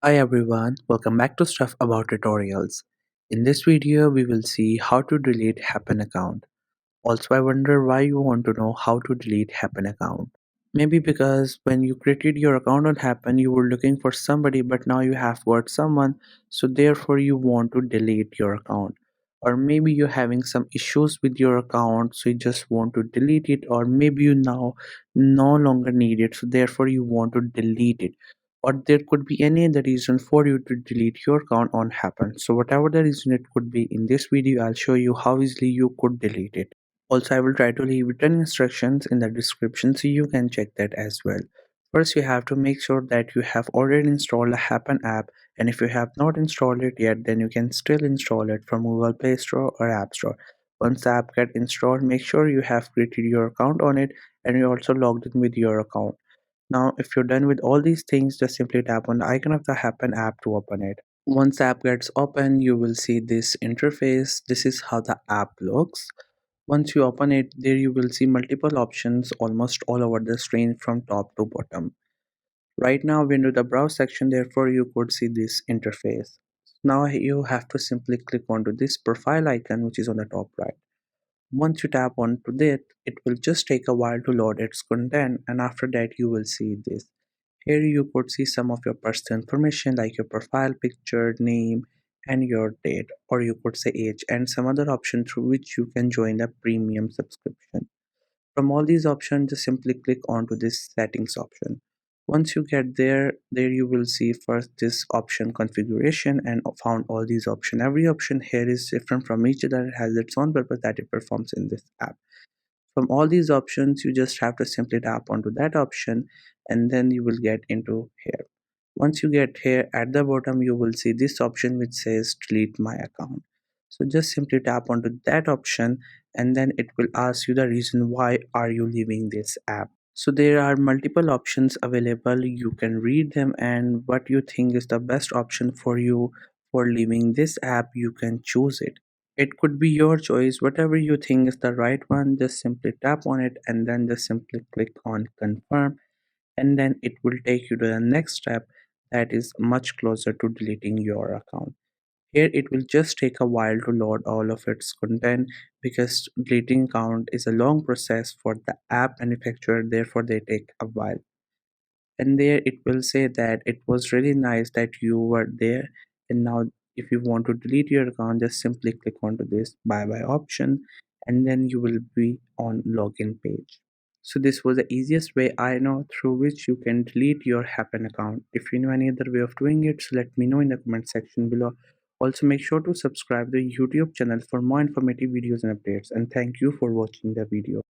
Hi everyone, welcome back to Stuff About Tutorials. In this video, we will see how to delete Happn account. Also, I wonder why you want to know how to delete Happn account. Maybe because when you created your account on Happn, you were looking for somebody, but now you have got someone, so therefore you want to delete your account. Or maybe you're having some issues with your account, so you just want to delete it, or maybe you now no longer need it, so therefore you want to delete it. Or there could be any other reason for you to delete your account on Happn. So whatever the reason it could be, in this video I'll show you how easily you could delete it. Also, I will try to leave written instructions in the description so you can check that as well. First, you have to make sure that you have already installed the Happn app, and if you have not installed it yet, then you can still install it from Google Play Store or App Store. Once the app gets installed, make sure you have created your account on it and you also logged in with your account. Now, if you're done with all these things, just simply tap on the icon of the Happn app to open it. Once the app gets open, you will see this interface. This is how the app looks. Once you open it, there you will see multiple options almost all over the screen from top to bottom. Right now we're into the browse section, therefore you could see this interface. Now you have to simply click onto this profile icon which is on the top right. Once you tap onto that, it will just take a while to load its content, and after that you will see this. Here you could see some of your personal information like your profile picture, name, and your date, or you could say age, and some other option through which you can join the premium subscription. From all these options, just simply click onto this settings option. Once you get there you will see first this option configuration and found all these options. Every option here is different from each other. It has its own purpose that it performs in this app. From all these options, you just have to simply tap onto that option and then you will get into here. Once you get here at the bottom, you will see this option which says delete my account. So just simply tap onto that option and then it will ask you the reason why are you leaving this app. So there are multiple options available. You can read them and what you think is the best option for you for leaving this app, you can choose it. It could be your choice. Whatever you think is the right one, just simply tap on it and then just simply click on confirm, and then it will take you to the next step that is much closer to deleting your account. Here it will just take a while to load all of its content because deleting account is a long process for the app manufacturer, therefore they take a while. And there it will say that it was really nice that you were there, and now if you want to delete your account, just simply click onto this bye bye option and then you will be on login page. So this was the easiest way I know through which you can delete your Happn account. If you know any other way of doing it, so let me know in the comment section below. Also make sure to subscribe the YouTube channel for more informative videos and updates, and thank you for watching the video.